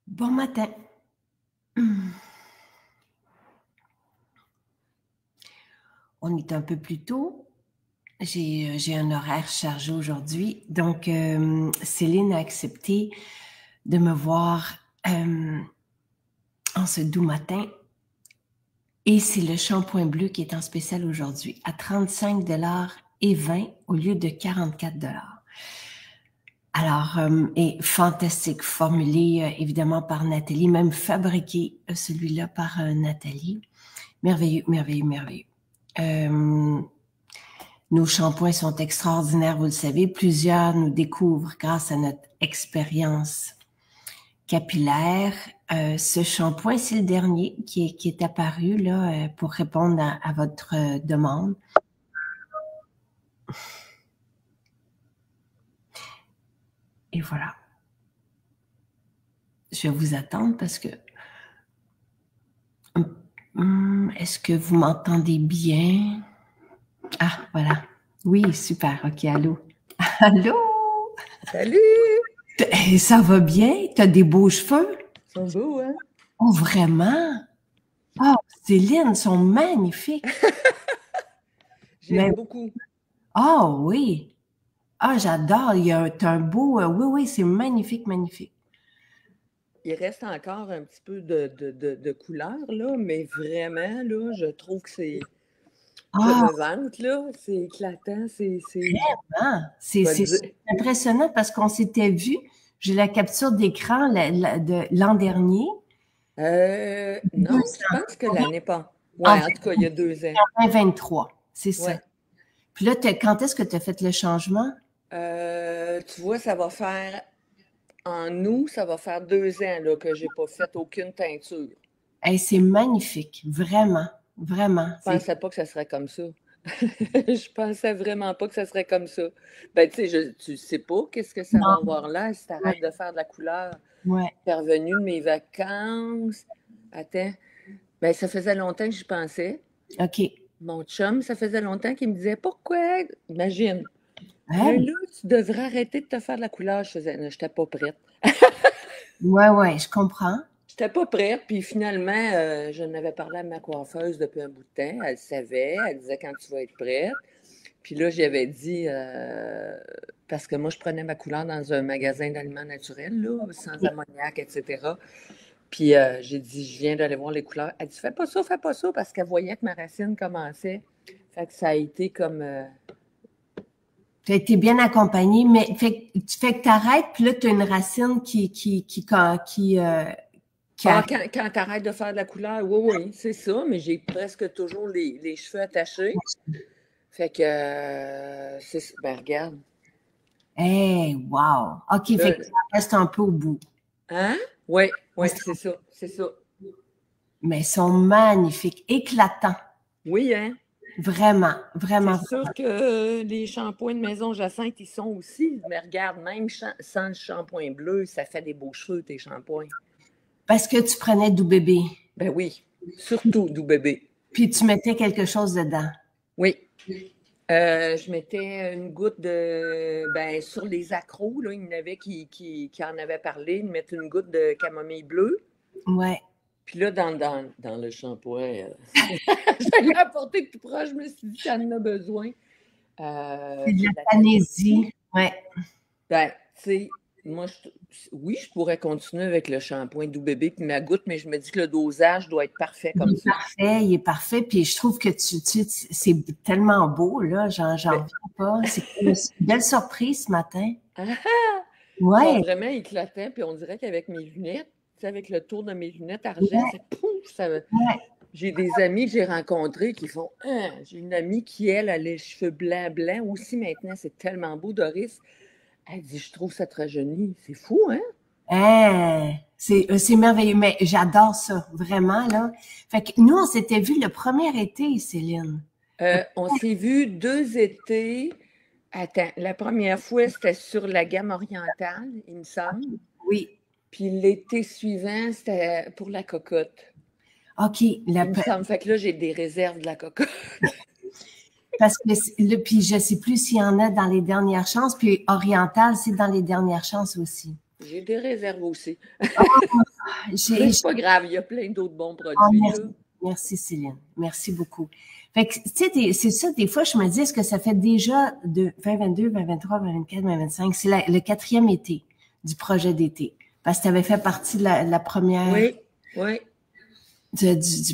Bon matin. On est un peu plus tôt. J'ai un horaire chargé aujourd'hui. Donc, Céline a accepté de me voir en ce doux matin. Et c'est le shampoing bleu qui est en spécial aujourd'hui à 35,20 $ au lieu de 44 $. Alors, et fantastique, formulé évidemment par Nathalie, même fabriqué celui-là par Nathalie. Merveilleux, merveilleux, merveilleux. Nos shampoings sont extraordinaires, vous le savez. Plusieurs nous découvrent grâce à notre expérience capillaire. Ce shampoing, c'est le dernier qui est apparu là pour répondre à votre demande. Et voilà. Je vais vous attendre parce que... est-ce que vous m'entendez bien? Ah, voilà. Oui, super. OK, allô? Allô? Salut! Ça va bien? T'as des beaux cheveux? Ils sont beaux, hein? Oh, vraiment? Ah, Céline, ils sont magnifiques. J'aime beaucoup. Ah oui. Ah, j'adore. T'as un beau... oui, oui, c'est magnifique, magnifique. Il reste encore un petit peu de couleur, là, mais vraiment, là, je trouve que c'est... Je me vante, là, c'est éclatant, c'est... Vraiment? C'est impressionnant parce qu'on s'était vu, j'ai la capture d'écran de l'an dernier. Non, je pense que l'année pas. Ouais, en tout cas, il y a 2 ans. 2023, c'est ça. Ouais. Puis là, quand est-ce que tu as fait le changement? Tu vois, ça va faire... En août, ça va faire 2 ans là, que j'ai pas fait aucune teinture. Hey, c'est magnifique, vraiment, vraiment. Je pensais pas que ça serait comme ça. Je pensais vraiment pas que ça serait comme ça. Ben, tu sais, tu sais pas qu'est-ce que ça va avoir là si t'arrêtes de faire de la couleur. Ouais. Je suis revenue de mes vacances. Attends. Ben, ça faisait longtemps que j'y pensais. OK. Mon chum, ça faisait longtemps qu'il me disait pourquoi? Imagine. Hey. Mais là, tu devrais arrêter de te faire de la couleur. Je faisais, non, j'étais pas prête. Ouais, je comprends. J'étais pas prête, puis finalement, je n'avais parlé à ma coiffeuse depuis un bout de temps. Elle savait, elle disait quand tu vas être prête. Puis là, j'avais dit, parce que moi, je prenais ma couleur dans un magasin d'aliments naturels, là, sans ammoniac, etc. Puis j'ai dit, je viens d'aller voir les couleurs. Elle dit, fais pas ça, parce qu'elle voyait que ma racine commençait. Fait que ça a été comme... Tu as été bien accompagnée, mais fait que t'arrêtes, puis là, tu as une racine quand t'arrêtes de faire de la couleur, oui, c'est ça, mais j'ai presque toujours les cheveux attachés. Fait que, ben regarde. Hey, wow! OK, fait que ça reste un peu au bout. Hein? Oui, c'est ça. Mais ils sont magnifiques, éclatants. Oui, hein? Vraiment, vraiment. C'est sûr que les shampoings de Maison Jacinthe, ils sont aussi. Mais regarde, même sans le shampoing bleu, ça fait des beaux cheveux, tes shampoings. Parce que tu prenais Doux Bébé. Ben oui, surtout Doux Bébé. Puis tu mettais quelque chose dedans. Oui. Je mettais une goutte ben, sur les accros, là, il y en avait qui en avaient parlé, de mettre une goutte de camomille bleue. Ouais. Puis là, dans le shampoing, je l'ai apporté tout proche, je me suis dit qu'elle en a besoin. C'est de la Tanésie, ouais. Ben, tu sais, moi, oui, je pourrais continuer avec le shampoing Doux Bébé puis ma goutte, mais je me dis que le dosage doit être parfait comme ça. Il est parfait, puis je trouve que c'est tellement beau, là, j'en reviens pas. C'est une belle surprise ce matin. Ouais. Ils sont vraiment éclatants, puis on dirait qu'avec mes lunettes, tu sais, avec le tour de mes lunettes argent, c'est pouf, ça... J'ai des amis que j'ai rencontrés qui font j'ai une amie qui, elle, a les cheveux blancs aussi maintenant, c'est tellement beau, Doris. Elle dit, je trouve ça te rajeunit. C'est fou, hein? C'est merveilleux, mais j'adore ça, vraiment, là. Fait que nous, on s'était vus le premier été, Céline. On s'est vus 2 étés. Attends, la première fois, c'était sur la gamme orientale, il me semble. Oui. Puis l'été suivant, c'était pour la cocotte. OK. Il me semble, fait que là, j'ai des réserves de la cocotte. Parce que, puis je sais plus s'il y en a dans les dernières chances, puis oriental, c'est dans les dernières chances aussi. J'ai des réserves aussi. Ah, C'est pas grave, il y a plein d'autres bons produits. merci. Là. Merci, Céline. Merci beaucoup. Fait que, tu sais, c'est ça, des fois, je me dis, est-ce que ça fait déjà de 2022, 2023, 2024, 2025? C'est le 4e été du projet d'été. Parce que tu avais fait partie de la première. Oui, oui.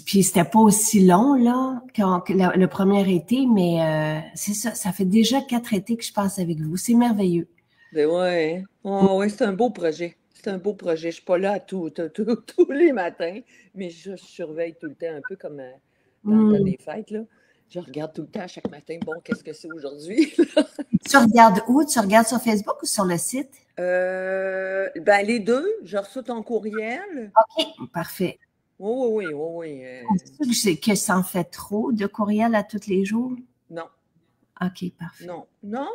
Puis c'était pas aussi long, là, que le premier été, mais c'est ça. Ça fait déjà 4 étés que je passe avec vous. C'est merveilleux. Ben ouais. Oh, ouais, c'est un beau projet. C'est un beau projet. Je suis pas là tous les matins, mais je surveille tout le temps, un peu comme dans le temps des fêtes, là. Je regarde tout le temps, chaque matin, bon, qu'est-ce que c'est aujourd'hui? Tu regardes où? Tu regardes sur Facebook ou sur le site? Ben, les deux. Je reçois ton courriel. OK, parfait. Oui, oui, oui, Penses-tu que ça en fait trop de courriels à tous les jours? Non. OK, parfait. Non,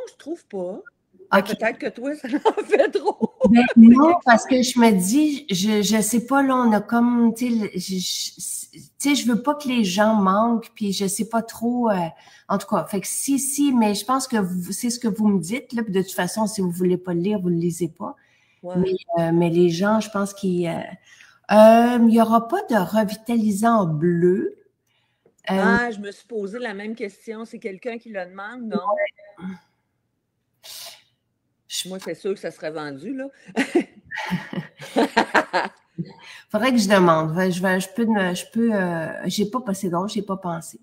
je trouve pas. Ben, OK. peut-être que toi, ça en fait trop. Ben, non, parce que je me dis, je sais pas, là, on a comme, tu sais, je veux pas que les gens manquent, puis je sais pas trop, en tout cas, fait que si, mais je pense que c'est ce que vous me dites, là, puis de toute façon, si vous voulez pas le lire, vous le lisez pas. Ouais. Mais les gens, je pense qu'il y aura pas de revitalisant bleu. Je me suis posé la même question. C'est quelqu'un qui le demande, non? Ouais. Moi, c'est sûr que ça serait vendu, là. Faudrait que je demande. J'ai pas passé d'heure, j'ai pas pensé.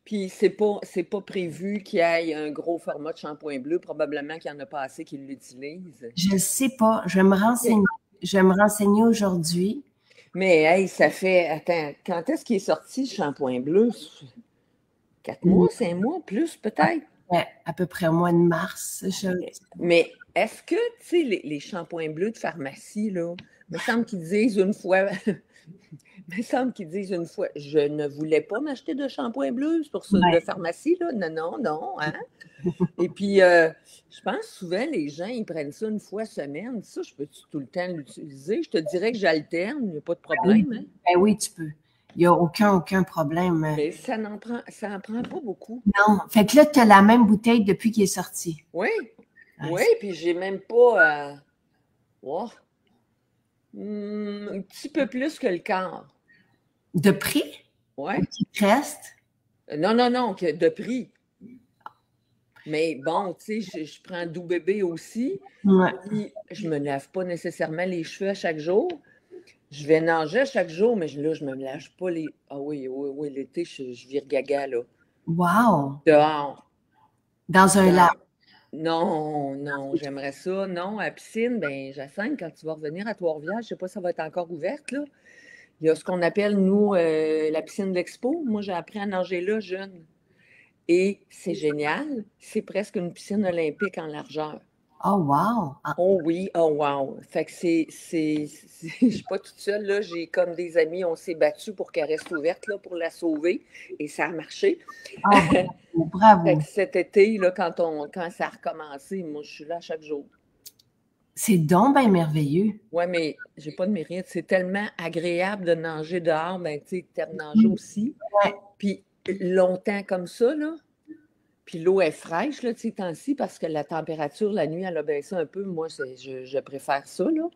Puis c'est pas prévu qu'il y ait un gros format de shampoing bleu. Probablement qu'il n'y en a pas assez qui l'utilisent. Je sais pas. Je vais me renseigner. Je vais me renseigner aujourd'hui. Mais hey, ça fait. Attends, quand est-ce qu'il est sorti le shampoing bleu? 4 mois, 5 mois, plus peut-être? Ouais, à peu près au mois de mars. Mais est-ce que, tu sais, les shampoings bleus de pharmacie, là, me semble qu'ils disent une fois. Je ne voulais pas m'acheter de shampoing bleu pour ça, de pharmacie, là. Non, hein? Et puis, je pense souvent, les gens, ils prennent ça une fois semaine. Ça, je peux tout le temps l'utiliser? Je te dirais que j'alterne, il n'y a pas de problème, hein? Ben oui, tu peux. Il n'y a aucun problème. Mais ça n'en prend pas beaucoup. Non. Fait que là, tu as la même bouteille depuis qu'il est sorti. Oui. Oui, puis j'ai même pas... un petit peu plus que le quart. De prix? Oui. Qui reste? Non, de prix. Mais bon, tu sais, je prends doux bébé aussi. Ouais. Puis je me lave pas nécessairement les cheveux à chaque jour. Je vais nager à chaque jour, mais là, je me lave pas les... Ah oui, l'été, je vire gaga, là. Wow! Dehors. Dans un lac? Non, j'aimerais ça. Non, à la piscine, ben Jacinthe, quand tu vas revenir à Trois-Rivières, je ne sais pas si ça va être encore ouverte, là. Il y a ce qu'on appelle, nous, la piscine de l'Expo. Moi, j'ai appris à nager là, jeune. Et c'est génial. C'est presque une piscine olympique en largeur. Oh, wow! Ah. Oh oui, oh wow. Fait que je suis pas toute seule, là. J'ai comme des amis, on s'est battus pour qu'elle reste ouverte, là, pour la sauver. Et ça a marché. Oh, bravo! Fait que cet été, là, quand ça a recommencé, moi, je suis là chaque jour. C'est donc bien merveilleux. Oui, mais j'ai pas de mérite. C'est tellement agréable de nager dehors. Ben, tu sais, tu aimes nager aussi. Ouais. Puis longtemps comme ça, là. Puis l'eau est fraîche, là, ces temps-ci, parce que la température, la nuit, elle a baissé un peu. Moi, je préfère ça, là.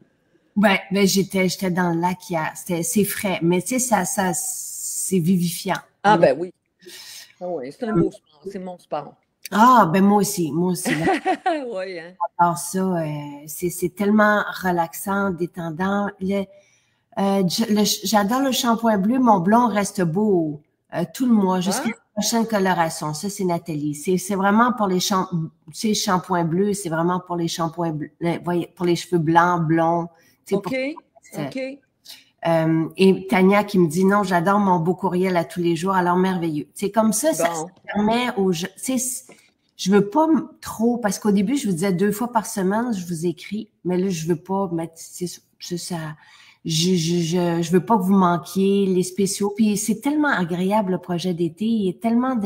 Ouais, ben j'étais dans le lac hier. C'est frais, mais tu sais, ça c'est vivifiant. Ah, ben oui. Ah oui, c'est un beau sport. C'est mon sport. Ah, ben moi aussi. Oui, hein. Alors ça, c'est tellement relaxant, détendant. J'adore le shampoing bleu. Mon blond reste beau tout le mois jusqu'à la prochaine coloration. Ça, c'est Nathalie. C'est vraiment pour les shampoings bleus. C'est vraiment pour les shampoings bleus, pour les cheveux blancs, blonds. OK. Et Tania qui me dit non, j'adore mon beau courriel à tous les jours. Alors merveilleux. C'est comme ça, ça permet aux gens. Je veux pas trop, parce qu'au début, je vous disais 2 fois par semaine, je vous écris, mais là, je veux pas mettre, je veux pas que vous manquiez les spéciaux. Puis c'est tellement agréable, le projet d'été. Il y a tellement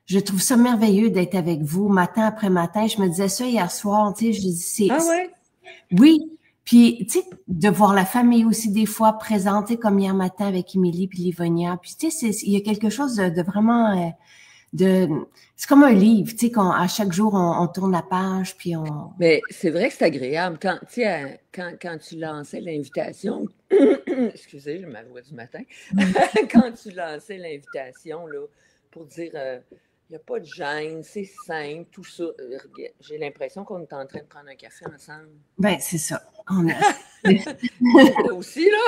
je trouve ça merveilleux d'être avec vous, matin après matin. Je me disais ça hier soir, tu sais, je dis, oui. Puis, tu sais, de voir la famille aussi des fois présentée comme hier matin avec Émilie puis Livonia. Puis, tu sais, il y a quelque chose de vraiment... c'est comme un livre, tu sais, à chaque jour, on tourne la page, puis on... Mais c'est vrai que c'est agréable. Quand, tu sais, quand tu lançais l'invitation, excusez, j'ai ma voix du matin, quand tu lançais l'invitation, là, pour dire, il n'y a pas de gêne, c'est simple, tout ça, j'ai l'impression qu'on est en train de prendre un café ensemble. Ben, c'est ça. Là aussi, là.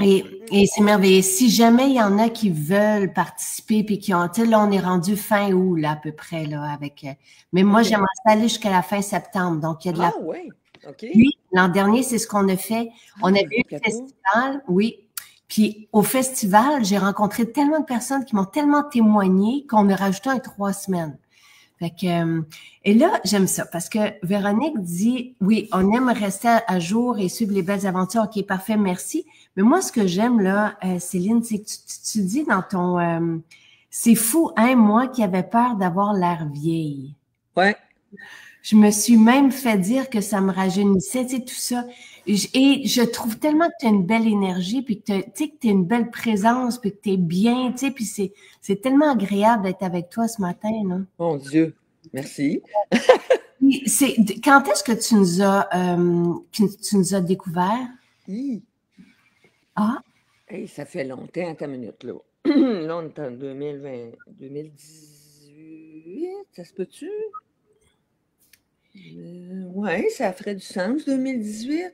Et c'est merveilleux. Si jamais il y en a qui veulent participer, puis qui ont, tu sais, là, on est rendu fin août, là, à peu près, là, avec... mais moi, j'aimerais aller jusqu'à la fin septembre, donc il y a de la... Ah, oui, OK. Oui, l'an dernier, c'est ce qu'on a fait. On a eu un festival, oui. Puis au festival, j'ai rencontré tellement de personnes qui m'ont tellement témoigné qu'on a rajouté un 3 semaines. Fait que, et là, j'aime ça parce que Véronique dit, oui, on aime rester à jour et suivre les belles aventures. OK, parfait, merci. Mais moi, ce que j'aime là, Céline, c'est que tu dis dans ton, c'est fou, hein, moi qui avais peur d'avoir l'air vieille. Ouais. Je me suis même fait dire que ça me rajeunissait, tu sais, tout ça. Et je trouve tellement que tu as une belle énergie, puis que tu sais, que tu as une belle présence, puis que tu es bien, tu sais, puis c'est tellement agréable d'être avec toi ce matin, là. Mon Dieu, merci. Quand est-ce que tu nous as découvert? Ah? Hey, ça fait longtemps, ta minute, là. Là, on est en 2018, ça se peut-tu? Oui, ça ferait du sens, 2018.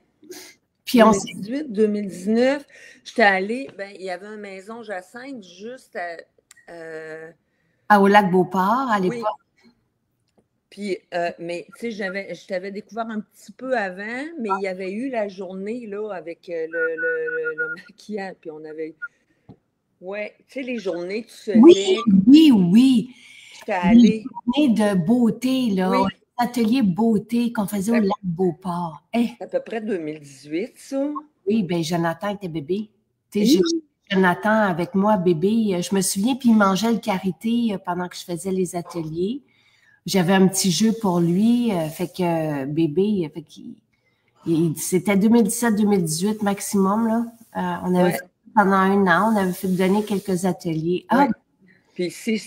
Puis 2018, 2019, j'étais allée, il y avait une maison Jacinthe juste au lac Beauport, à l'époque. Oui. Puis, mais tu sais, je t'avais découvert un petit peu avant, mais il y avait eu la journée, là, avec le maquillage, puis on avait... Ouais, tu sais, les journées, tu faisais... Oui. J'étais allée... Les journées de beauté, là. Oui. Atelier beauté qu'on faisait au lac Beauport. C'est à peu près 2018, ça. Oui, bien, Jonathan était bébé. Tu sais, Jonathan avec moi, bébé. Je me souviens, puis il mangeait le karité pendant que je faisais les ateliers. J'avais un petit jeu pour lui, fait que bébé, fait c'était 2017-2018 maximum, là. On avait fait pendant 1 an, on avait fait donner quelques ateliers. Ah! Puis si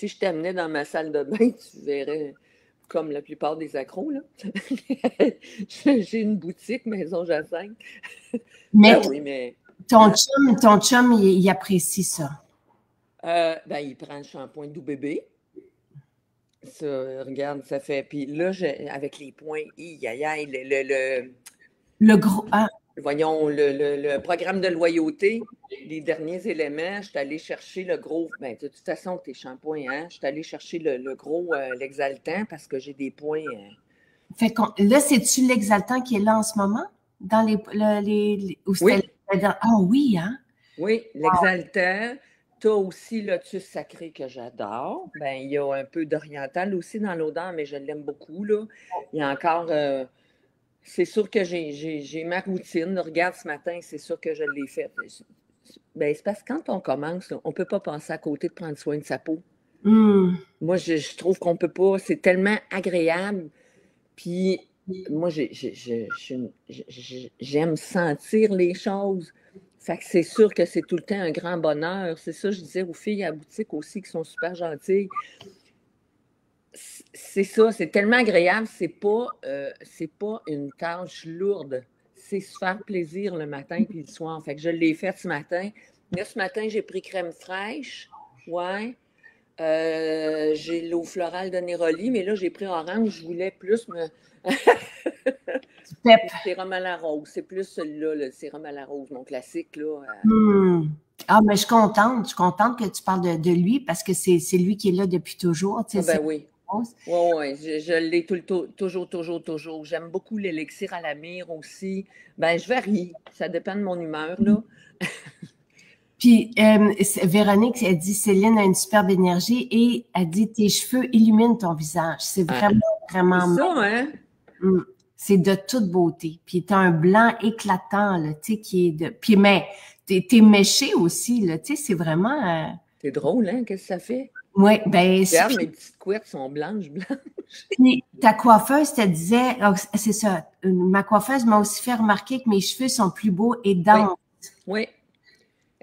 je t'amenais dans ma salle de bain, tu verrais, comme la plupart des accros, là. J'ai une boutique Maison Jacinthe. Mais, oui, mais... Ton chum, il apprécie ça. Il prend le shampoing Doux Bébé. Ça, regarde, ça fait... Puis là, avec les points, le gros... Voyons, le programme de loyauté, les derniers éléments, je suis allée chercher le gros... de toute façon, tes shampoings, hein? Je suis allée chercher le gros, l'exaltant, parce que j'ai des points... Fait là, c'est-tu l'exaltant qui est là en ce moment? Dans les oui. Ah oui, hein? Oui, l'exaltant. Tu as aussi le Lotus Sacré que j'adore. Il y a un peu d'oriental aussi dans l'odeur, mais je l'aime beaucoup, là. Il y a encore... c'est sûr que j'ai ma routine. Regarde, ce matin, c'est sûr que je l'ai faite. C'est parce que quand on commence, on ne peut pas passer à côté de prendre soin de sa peau. Moi, je trouve qu'on ne peut pas. C'est tellement agréable. Puis, moi, j'aime sentir les choses. Fait que c'est sûr que c'est tout le temps un grand bonheur. C'est ça, je disais aux filles à la boutique aussi qui sont super gentilles. C'est ça, c'est tellement agréable. C'est pas une tâche lourde. C'est se faire plaisir le matin puis le soir. Fait que je l'ai fait ce matin. Là, ce matin, j'ai pris crème fraîche. Ouais. J'ai l'eau florale de Néroli, mais là, j'ai pris orange. Je voulais plus me... Le sérum à la rose. C'est plus celui-là, le sérum à la rose, mon classique, là. Ah, mais je suis contente que tu parles de lui parce que c'est lui qui est là depuis toujours. Tu sais, oui. Oui, je l'ai toujours. J'aime beaucoup l'élixir à la myrrhe aussi. Je varie. Ça dépend de mon humeur, là. Puis, Véronique, elle dit, Céline a une superbe énergie et elle dit, tes cheveux illuminent ton visage. C'est vraiment, vraiment... C'est ça, hein? C'est de toute beauté. Puis, tu as un blanc éclatant, là, tu sais, qui est de... Puis, mais, t'es méché aussi, là, tu sais, c'est vraiment... C'est drôle, hein? Qu'est-ce que ça fait? Oui, regarde, mes petites couettes sont blanches. Puis, ta coiffeuse te disait, c'est ça, ma coiffeuse m'a aussi fait remarquer que mes cheveux sont plus beaux et denses. Oui.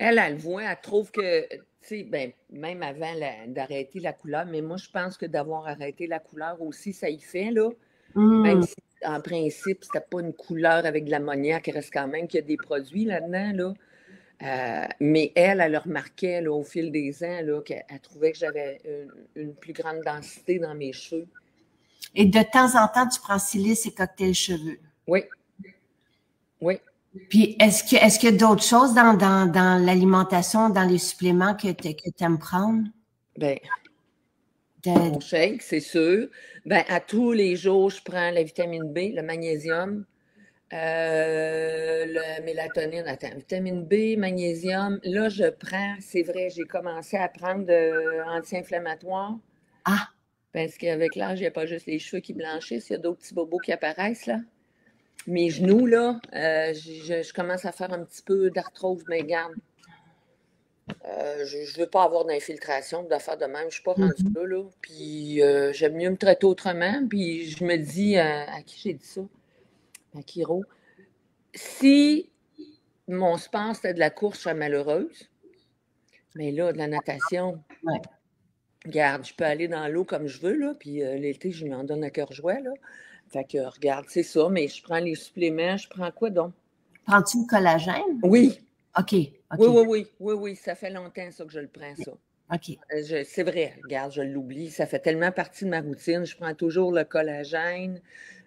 Elle voit, elle trouve que, tu sais, ben, même avant d'arrêter la couleur, mais moi, je pense que d'avoir arrêté la couleur aussi, ça y fait, là. Même Hum. si, en principe, c'était pas une couleur avec de l'ammoniac, il reste quand même qu'il y a des produits là-dedans, là. Mais elle remarquait là, au fil des ans là, qu'elle trouvait que j'avais une plus grande densité dans mes cheveux. Et de temps en temps, tu prends silice et cocktail cheveux. Oui, oui. Puis, est-ce qu'il y a d'autres choses dans l'alimentation, dans les suppléments que tu aimes prendre? Bien, De- mon shake, c'est sûr. Ben, à tous les jours, je prends la vitamine B, le magnésium, le mélatonine. Attends, vitamine B, magnésium. Là, je prends, c'est vrai, j'ai commencé à prendre anti-inflammatoires. Ah, Parce qu'avec l'âge, il n'y a pas juste les cheveux qui blanchissent, il y a d'autres petits bobos qui apparaissent, là. Mes genoux, là, je commence à faire un petit peu d'arthrose, mais garde. Je ne veux pas avoir d'infiltration, d'affaires de même. Je ne suis pas rendue mhm. là. Puis j'aime mieux me traiter autrement. Puis je me dis, à qui j'ai dit ça? À Kiro. Si mon sport, c'était de la course, je serais malheureuse. Mais là, de la natation, Ouais. regarde, je peux aller dans l'eau comme je veux, là. Puis l'été, je m'en donne à cœur joie, là. Fait que, regarde, c'est ça. Mais je prends les suppléments. Je prends quoi donc? Prends-tu le collagène? Oui. OK, Oui, OK, oui, oui. Oui, oui. Ça fait longtemps, ça, que je le prends, ça. OK. C'est vrai, regarde, je l'oublie. Ça fait tellement partie de ma routine. Je prends toujours le collagène.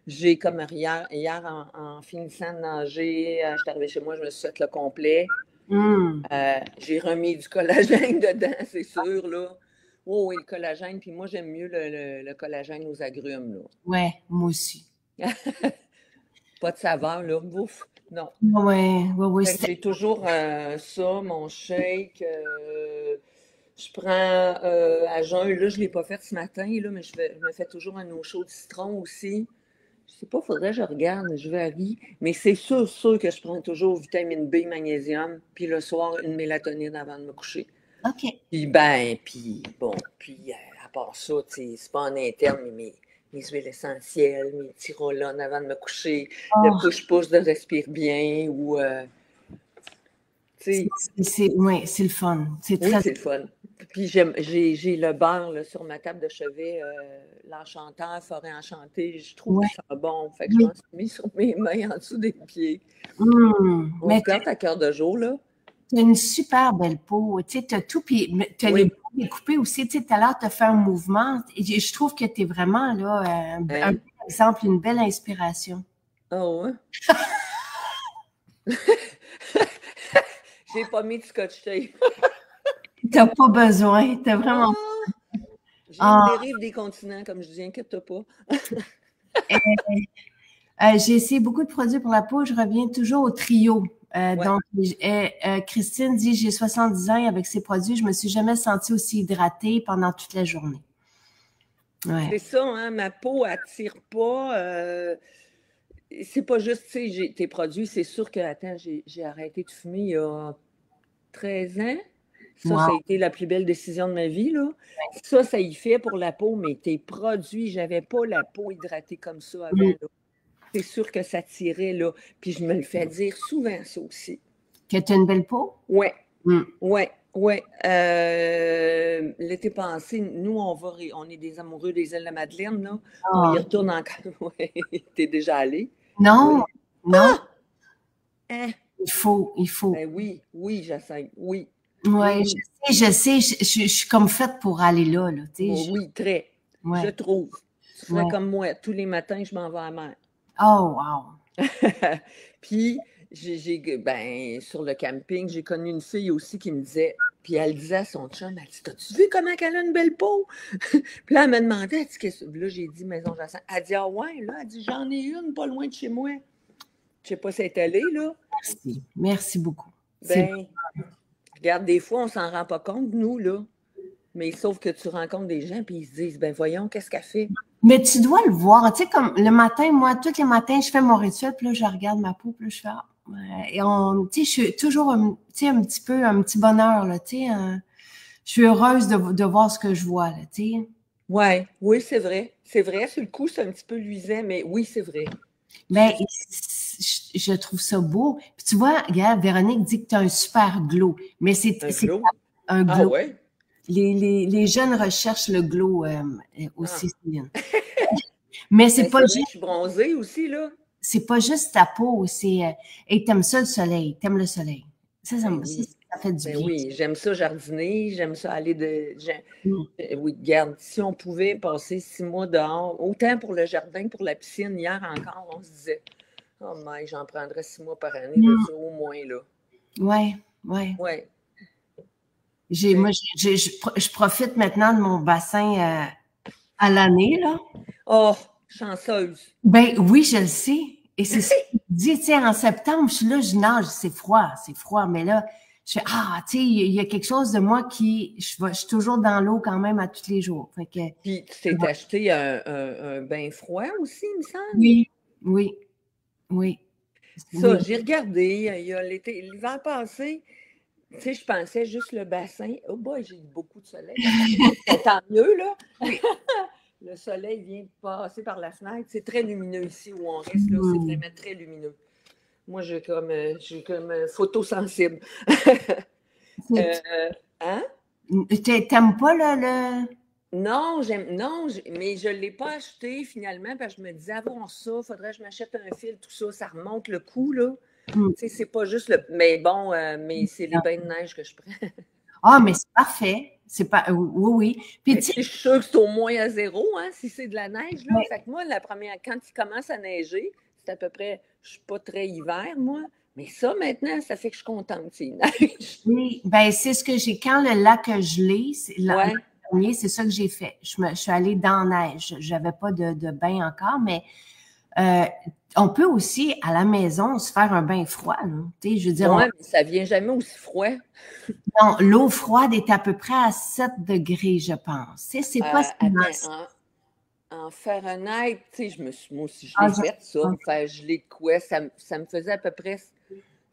J'ai comme hier en finissant de nager, je suis arrivée chez moi, je me suis fait le complet. Hum. J'ai remis du collagène dedans, c'est sûr, là. Oh, oui, le collagène. Puis moi, j'aime mieux le collagène aux agrumes, là. Ouais, moi aussi. Pas de saveur, là. Ouf, non. Ouais, ouais, ouais. Fait que j'ai toujours ça, mon shake. Je prends à jeun. Là, je ne l'ai pas fait ce matin, là, mais je me fais toujours un eau chaude citron aussi. Je sais pas, faudrait que je regarde, je varie. Mais c'est sûr que je prends toujours vitamine B, magnésium, puis le soir, une mélatonine avant de me coucher. OK. Puis bon, à part ça, c'est pas en interne, mais mes huiles essentielles, mes petits roll-on avant de me coucher, le Oh, push-push de respire bien, ou, tu sais, ouais, c'est le fun. C'est oui, très. c'est le fun. Puis j'ai le beurre là, sur ma table de chevet, l'enchanteur, forêt enchantée. Je trouve Ouais, qu'il sent bon. Fait que je oui. m'en suis mis sur mes mains en dessous des pieds. On Mais se gâte à cœur de jour, là. tu as une super belle peau. Tu sais, tu as tout, puis tu as les Oui. bras découpés aussi. Tu sais, tout à l'heure, tu as fait un mouvement. Et je trouve que tu es vraiment là, un Hein? bel exemple, une belle inspiration. Ah ouais? J'ai pas mis de scotch tape. Tu n'as pas besoin. Tu as vraiment. Ah! J'ai une Ah, dérive des continents, comme je dis, inquiète-toi pas. j'ai essayé beaucoup de produits pour la peau. Je reviens toujours au trio. Ouais. Christine dit, j'ai 70 ans et avec ces produits, je me suis jamais sentie aussi hydratée pendant toute la journée. Ouais. C'est ça, hein? Ma peau attire pas. C'est pas juste, tu sais, tes produits, c'est sûr que, attends, j'ai arrêté de fumer il y a 13 ans. Ça a Wow. été la plus belle décision de ma vie, là. Ça y fait pour la peau, mais tes produits, j'avais pas la peau hydratée comme ça avant, Mm. là. C'est sûr que ça tirait, là. Puis je me le fais dire souvent, ça aussi. Que tu as une belle peau? Ouais, Mm. ouais, ouais. L'été passé, nous, on est des amoureux des îles de la Madeleine, là. On y Ah. retourne encore. Ouais, t'es déjà allé? Non, Oui. non, Hein? il faut. Ben oui, oui, j'essaie. Oui, oui, Ouais, oui. je sais, je suis comme faite pour aller là, tu sais. Oui, très. Je Ouais, trouve. Tu ferais ouais. comme moi. Tous les matins, je m'en vais à la mer. Oh, wow. Puis, ben, sur le camping, j'ai connu une fille aussi qui me disait, puis elle disait à son chum, elle dit, t'as-tu vu comment elle a une belle peau? Puis là, elle me demandait, elle dit, là, j'ai dit, Maison Jacinthe. Elle dit, ah ouais, là, elle dit, j'en ai une pas loin de chez moi. Je sais pas si elle est allée, là. Merci. Merci beaucoup. C'est Ben, regarde, des fois, on s'en rend pas compte, nous, là. Mais sauf que tu rencontres des gens, puis ils se disent, ben voyons, qu'est-ce qu'elle fait? Mais tu dois le voir. Tu sais, comme le matin, moi, tous les matins, je fais mon rituel, puis là, je regarde ma peau, puis là, je fais, ah, ouais. Et tu sais, je suis toujours, tu sais, un petit peu, un petit bonheur, là, tu sais. Je suis heureuse de voir ce que je vois, là, tu sais. Ouais, oui, c'est vrai. C'est vrai, sur le coup, c'est un petit peu luisant, mais oui, c'est vrai. Ben, je trouve ça beau. Puis tu vois, regarde, Véronique dit que tu as un super glow, mais c'est un glow. Ah ouais? Les jeunes recherchent le glow aussi, Céline. Mais c'est pas juste... Je suis bronzée aussi, là. C'est pas juste ta peau, c'est... et t'aimes ça le soleil, t'aimes le soleil. Ça fait du bien. Oui, j'aime ça jardiner, j'aime ça aller Oui, regarde, si on pouvait passer 6 mois dehors, autant pour le jardin, pour la piscine, hier encore, on se disait, oh my, j'en prendrais 6 mois par année, là, ça, au moins, là. Oui. Ouais. Moi, je profite maintenant de mon bassin à l'année, là. Oh, chanceuse. Ben oui, je le sais. Et c'est ça que je dis, tu sais, en septembre, je suis là, je nage, c'est froid, mais là, je fais, tu sais, il y a quelque chose de moi je suis toujours dans l'eau quand même à tous les jours. Fait que, puis, tu t'es acheté un bain froid aussi, il me semble? Oui. Ça, j'ai regardé, il y a l'hiver passé, tu sais, je pensais juste le bassin. Oh boy, j'ai eu beaucoup de soleil. Tant mieux, là. Le soleil vient de passer par la fenêtre. C'est très lumineux ici où on reste, là. C'est vraiment très lumineux. Moi, j'ai comme photosensible. Hein? T'aimes pas le... Non, mais je ne l'ai pas acheté finalement parce que je me disais avant ça, il faudrait que je m'achète un fil, tout ça, ça remonte le coût, là. Tu sais, c'est pas juste le. Mais bon, mais c'est les bains de neige que je prends. Ah, mais c'est parfait. C'est pas. Oui. Puis, je suis sûre que c'est au moins à 0, hein, si c'est de la neige, là. Fait que moi, quand il commence à neiger, c'est à peu près. Je suis pas très hiver, moi. Mais ça, maintenant, ça fait que je suis contente, c'est neige. Oui, bien, c'est ce que j'ai. Quand le lac a gelé, c'est ça que j'ai fait. Je suis allée dans la neige. Je n'avais pas de bain encore, mais on peut aussi, à la maison, se faire un bain froid. Je veux dire, mais ça ne vient jamais aussi froid. Non, l'eau froide est à peu près à 7 degrés, je pense. C'est pas si en Fahrenheit, tu sais, moi aussi, je l'ai fait, ça, me faire geler de quoi, ça me faisait à peu près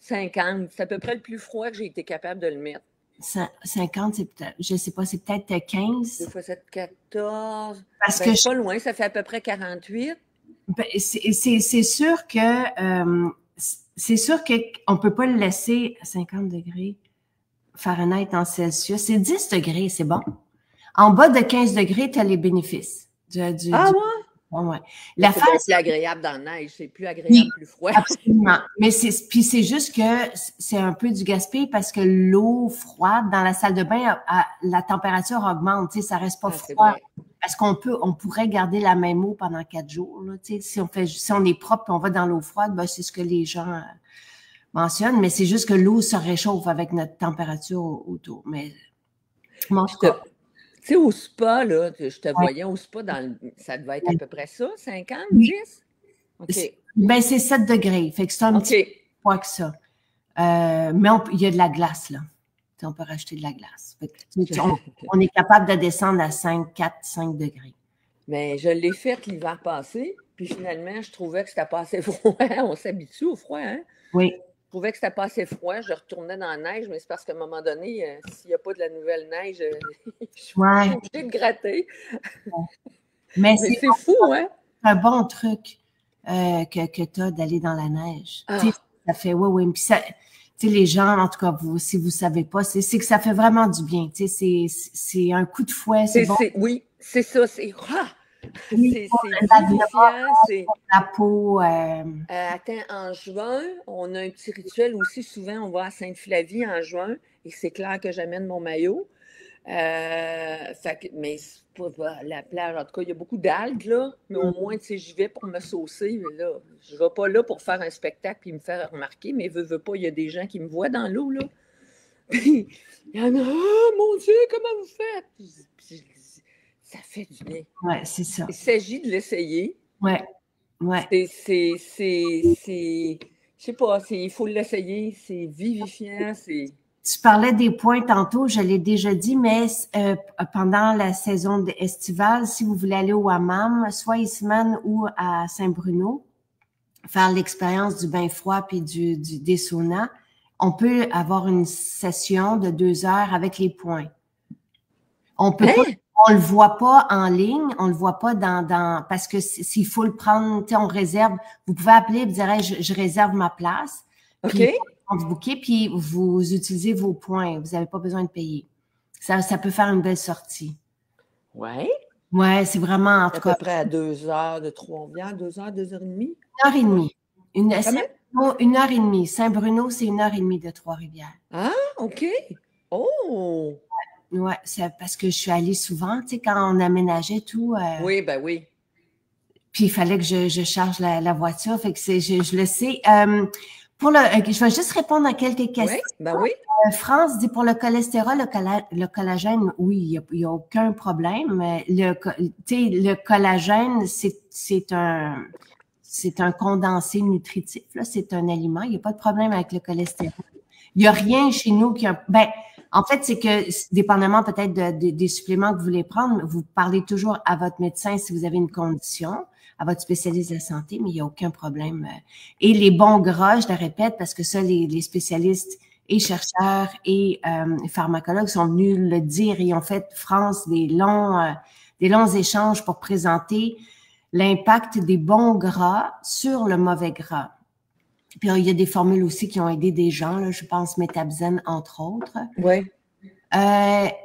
50. C'est à peu près le plus froid que j'ai été capable de le mettre. 50, c'est peut-être, je sais pas, c'est peut-être 15. 2 fois 7, 14. Parce que pas loin, ça fait à peu près 48. C'est sûr qu'on peut pas le laisser à 50 degrés Fahrenheit en Celsius. C'est 10 degrés, c'est bon. En bas de 15 degrés, tu as les bénéfices. Ouais? Ouais. C'est plus agréable dans la neige, c'est plus agréable, plus froid. Absolument. Mais c'est juste que c'est un peu du gaspillage parce que l'eau froide dans la salle de bain, la température augmente, tu sais, ça reste pas froid. Parce on pourrait garder la même eau pendant 4 jours, là, tu sais, si on est propre et on va dans l'eau froide, ben, c'est ce que les gens mentionnent, mais c'est juste que l'eau se réchauffe avec notre température autour. Mais, en tout cas. Tu sais, au spa, là, je te voyais au spa, ça devait être à peu près ça, 50, 10? OK. Ben, c'est 7 degrés. Fait que c'est un petit peu moins que ça. Mais il y a de la glace, là. On peut rajouter de la glace. On est capable de descendre à 5 degrés. Mais je l'ai fait l'hiver passé, puis finalement, je trouvais que c'était pas assez froid. On s'habitue au froid, hein? Oui. Je trouvais que c'était pas assez froid. Je retournais dans la neige, mais c'est parce qu'à un moment donné, s'il n'y a pas de la nouvelle neige, je suis obligée de gratter. Mais c'est fou, hein? C'est un bon truc que tu as d'aller dans la neige. Ça fait, oui. Puis ça, les gens, en tout cas, si vous ne savez pas, c'est que ça fait vraiment du bien. C'est un coup de fouet. Bon. Oui, c'est ça. C'est vivifiant. La peau. Attends, en juin, on a un petit rituel aussi. Souvent, on va à Sainte-Flavie en juin et c'est clair que j'amène mon maillot. Mais c'est pas la plage. En tout cas, il y a beaucoup d'algues, là. Mais au moins, tu sais, j'y vais pour me saucer. Mais là, je ne vais pas là pour faire un spectacle et me faire remarquer. Mais veux pas, il y a des gens qui me voient dans l'eau, là. Puis, il y en a, oh mon Dieu, comment vous faites? Puis, ça fait du bien. Oui, c'est ça. Il s'agit de l'essayer. Oui. Je sais pas, il faut l'essayer. C'est vivifiant, Tu parlais des points tantôt, je l'ai déjà dit, mais pendant la saison estivale, si vous voulez aller au hammam, soit à Isman ou à Saint-Bruno, faire l'expérience du bain froid puis des saunas, on peut avoir une session de 2 heures avec les points. On peut pas on le voit pas en ligne, on le voit pas parce que s'il faut le prendre, on réserve. Vous pouvez appeler et dire, hey, je réserve ma place. Puis, on vous booker, puis vous utilisez vos points. Vous n'avez pas besoin de payer. Ça peut faire une belle sortie. Ouais. Ouais, c'est vraiment, en tout cas. À peu près à 2 heures de Trois-Rivières, 2 heures, 2 heures et demie? 1 heure et demie. 1 heure et demie. Saint-Bruno, c'est 1 heure et demie de Trois-Rivières. Ah, OK. Oh! Ouais, c'est parce que je suis allée souvent, tu sais, quand on aménageait tout. Oui, ben oui. Puis il fallait que je charge la voiture, fait que je le sais. Je vais juste répondre à quelques questions. Oui, ben oui. France dit pour le cholestérol, le collagène, oui, il y a aucun problème. Le collagène, c'est un condensé nutritif, là, c'est un aliment. Il n'y a pas de problème avec le cholestérol. Il n'y a rien chez nous qui a. Ben, en fait, c'est que, dépendamment peut-être des suppléments que vous voulez prendre, vous parlez toujours à votre médecin si vous avez une condition, à votre spécialiste de la santé, mais il n'y a aucun problème. Et les bons gras, je le répète, parce que ça, les spécialistes et chercheurs et pharmacologues sont venus le dire et ont fait, France, des longs échanges pour présenter l'impact des bons gras sur le mauvais gras. Puis il y a des formules aussi qui ont aidé des gens, là, je pense Métabzen, entre autres. Oui.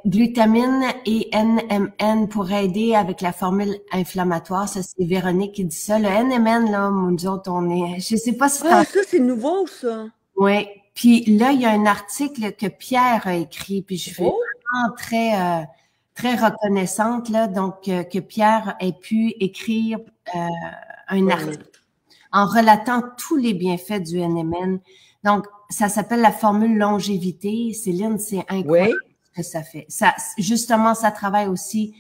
Glutamine et NMN pour aider avec la formule inflammatoire. Ça, c'est Véronique qui dit ça. Le NMN, là, nous autres, on est... Je sais pas si... Ah, ça, c'est nouveau, ça! Oui. Puis là, il y a un article que Pierre a écrit, puis je suis vraiment très reconnaissante, là, donc que Pierre ait pu écrire un article en relatant tous les bienfaits du NMN. Donc, ça s'appelle la formule longévité. Céline, c'est incroyable ce que ça fait. Justement, ça travaille aussi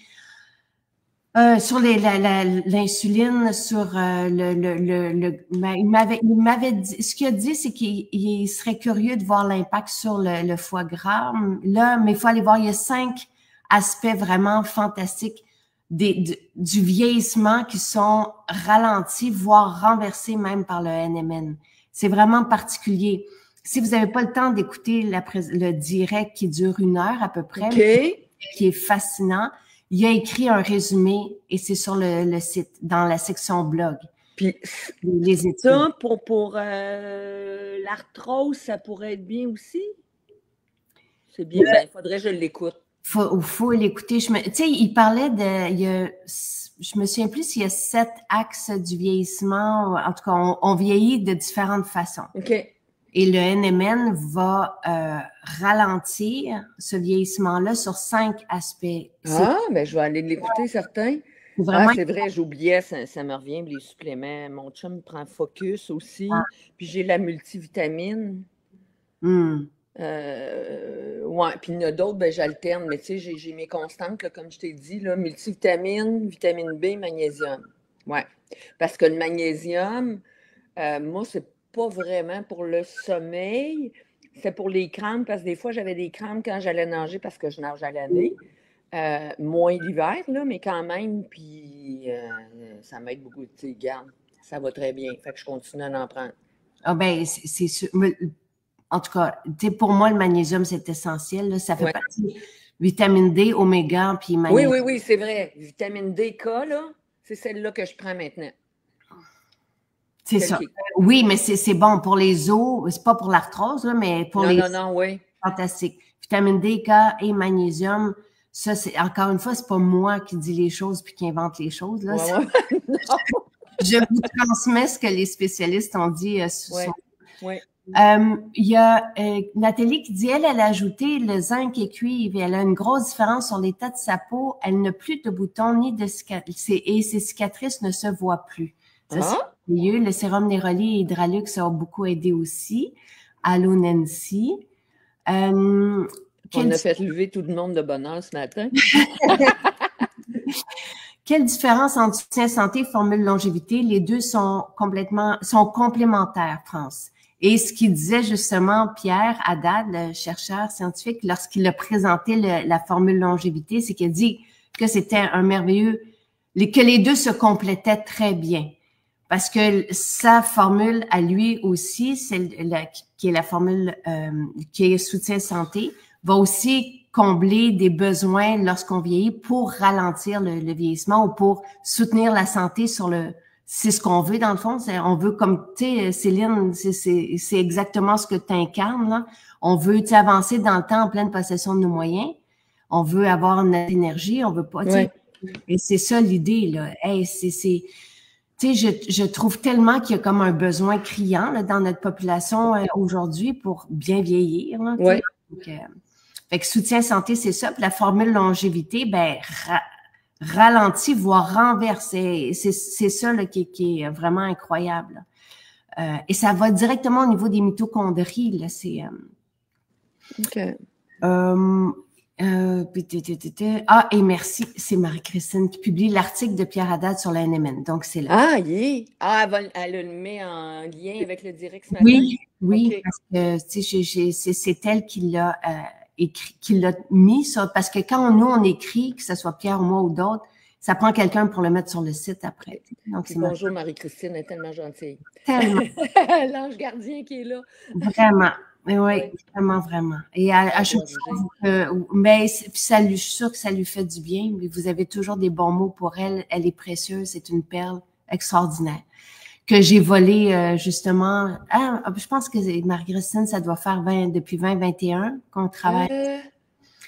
sur l'insuline, sur il m'avait dit, ce qu'il a dit, c'est qu'il serait curieux de voir l'impact sur le foie gras. Là, mais il faut aller voir, il y a 5 aspects vraiment fantastiques du vieillissement qui sont ralentis, voire renversés même par le NMN. C'est vraiment particulier. Si vous n'avez pas le temps d'écouter le direct qui dure 1 heure à peu près, qui est fascinant, il a écrit un résumé et c'est sur le site, dans la section blog. Puis les études. Ça, pour l'arthrose, ça pourrait être bien aussi? C'est bien, il faudrait que je l'écoute. Faut l'écouter. Tu sais, il parlait je me souviens plus s'il y a 7 axes du vieillissement. En tout cas, on vieillit de différentes façons. OK. Et le NMN va ralentir ce vieillissement-là sur 5 aspects. Ah, ben je vais aller l'écouter, certain. Vraiment... c'est vrai, j'oubliais, ça me revient, les suppléments. Mon chum prend Focus aussi. Puis j'ai la multivitamine. Ouais, puis il y en a d'autres, ben j'alterne, mais tu sais, j'ai mes constantes, là, comme je t'ai dit, là, multivitamine, vitamine B, magnésium. Ouais. Parce que le magnésium, moi, c'est pas vraiment pour le sommeil, c'est pour les crampes, parce que des fois, j'avais des crampes quand j'allais nager parce que je nage à l'année. Moins l'hiver, là, mais quand même, puis ça m'aide beaucoup. Tu sais, garde, ça va très bien. Fait que je continue à en prendre. Ah ben, c'est sûr. En tout cas, pour moi, le magnésium, c'est essentiel. Là. Ça fait partie vitamine D, oméga, puis magnésium. Oui, c'est vrai. Vitamine D, K, là, c'est celle-là que je prends maintenant. C'est ça. Oui, mais c'est bon pour les os. C'est pas pour l'arthrose, là, mais pour les... Non, oui. Fantastique. Vitamine D, K et magnésium. Ça, c'est encore une fois, c'est pas moi qui dis les choses puis qui invente les choses. Là. Je vous transmets ce que les spécialistes ont dit. Il y a Nathalie qui dit, elle a ajouté le zinc et cuivre et elle a une grosse différence sur l'état de sa peau. Elle n'a plus de boutons ni de cicatrices et ses cicatrices ne se voient plus. Ça, c'est mieux. Le sérum Neroli et Hydralux a beaucoup aidé aussi. Allô, Nancy. On a fait lever tout le monde de bonheur ce matin. Quelle différence entre soutien santé et formule longévité? Les deux sont complémentaires, France. Et ce qu'il disait justement Pierre Haddad, le chercheur scientifique, lorsqu'il a présenté la formule longévité, c'est qu'il a dit que c'était un merveilleux, que les deux se complétaient très bien. Parce que sa formule à lui aussi, qui est la formule qui est soutien santé, va aussi combler des besoins lorsqu'on vieillit pour ralentir le vieillissement ou pour soutenir la santé sur le... C'est ce qu'on veut dans le fond. On veut, comme, tu sais, Céline, c'est exactement ce que tu incarnes, là. On veut, tu sais, avancer dans le temps en pleine possession de nos moyens. On veut avoir notre énergie, on veut pas, tu sais. Et c'est ça l'idée, là. Hey, tu sais, je trouve tellement qu'il y a comme un besoin criant là, dans notre population aujourd'hui pour bien vieillir. Là, ouais. donc, fait que soutien santé, c'est ça. Puis la formule longévité, ben ralentit, voire renverse. C'est ça là, qui est vraiment incroyable. Et ça va directement au niveau des mitochondries. Là, c'est OK. Et merci, c'est Marie-Christine qui publie l'article de Pierre Haddad sur la NMN. Donc, c'est là. Ah, elle le met en lien avec le direct ce matin? Oui, okay. Parce que c'est elle qui l'a écrit, qui l'a mis sur, parce que quand nous on écrit, que ce soit Pierre ou moi ou d'autres, ça prend quelqu'un pour le mettre sur le site après. Donc, bonjour Marie-Christine, elle est tellement gentille. Tellement. L'ange gardien qui est là. Vraiment. Oui, vraiment. Et à chaque fois, mais ça lui, je suis sûre que ça lui fait du bien. Mais vous avez toujours des bons mots pour elle. Elle est précieuse, c'est une perle extraordinaire que j'ai volée justement. Je pense que Marie-Christine, ça doit faire depuis 2021 qu'on travaille.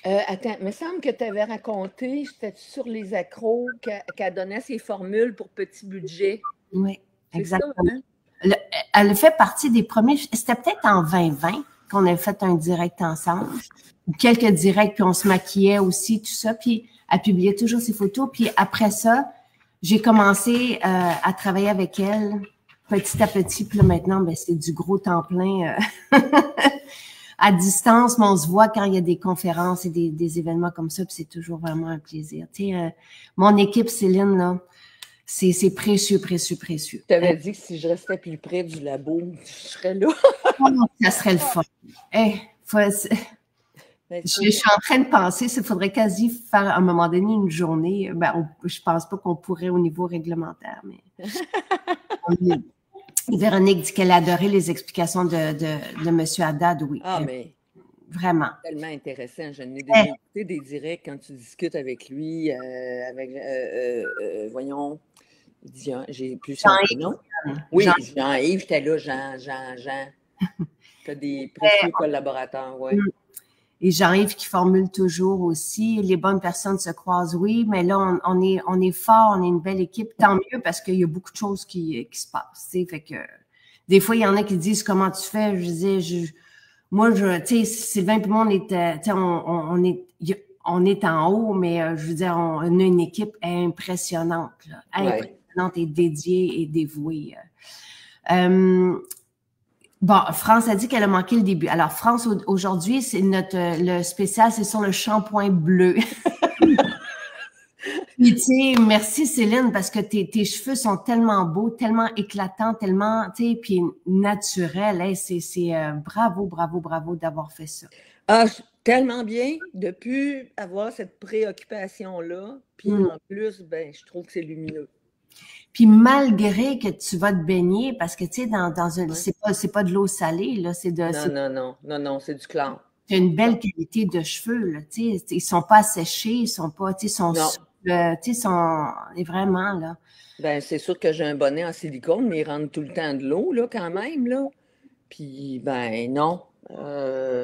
Attends, il me semble que tu avais raconté, c'était sur les accros, qu'elle donnait ses formules pour petit budget. Oui, exactement. Ça, hein? Elle fait partie des premiers, c'était peut-être en 2020 qu'on avait fait un direct ensemble, ou quelques directs, puis on se maquillait aussi, tout ça, puis elle publiait toujours ses photos, puis après ça, j'ai commencé à travailler avec elle petit à petit, puis là maintenant, ben, c'est du gros temps plein à distance, mais on se voit quand il y a des conférences et des événements comme ça, puis c'est toujours vraiment un plaisir. Tu sais, mon équipe, Céline, là, c'est précieux. Tu avais dit que si je restais plus près du labo, je serais là. Ça serait le fun. Je suis en train de penser, il faudrait quasi faire à un moment donné une journée. Je pense pas qu'on pourrait au niveau réglementaire, mais Véronique dit qu'elle adorait les explications de M. Haddad, oui. Ah, mais vraiment. Tellement intéressant. Je n'ai déjà écouté des directs quand tu discutes avec lui, voyons, j'ai plus son nom. Oui, Jean-Yves, j'étais là, Jean. Tu as des précieux collaborateurs, oui. Et Jean-Yves qui formule toujours aussi, les bonnes personnes se croisent, oui, mais là, on est fort, on est une belle équipe, tant mieux parce qu'il y a beaucoup de choses qui se passent, tu sais, fait que des fois, il y en a qui disent comment tu fais, je disais, moi, tu sais, Sylvain et moi, on est en haut, mais je veux dire, on a une équipe impressionnante, là, impressionnante et dédiée et dévouée. Bon, France a dit qu'elle a manqué le début. Alors, France, aujourd'hui, c'est le spécial, c'est sur le shampoing bleu. Puis, tu sais, merci Céline, parce que tes cheveux sont tellement beaux, tellement éclatants, tellement, tu sais, puis naturels. Hein, c'est bravo d'avoir fait ça. Ah, tellement bien de plus avoir cette préoccupation-là. Puis en plus, ben, je trouve que c'est lumineux. Puis malgré que tu vas te baigner, parce que tu sais, dans un, c'est pas de l'eau salée, là, c'est de. Non, c'est du clair. C'est une belle qualité de cheveux, là, tu sais, ils sont pas asséchés, ils sont pas, tu sais, sont vraiment, là. Ben, c'est sûr que j'ai un bonnet en silicone, mais il rentre tout le temps de l'eau, là, quand même, là. Puis, ben, non.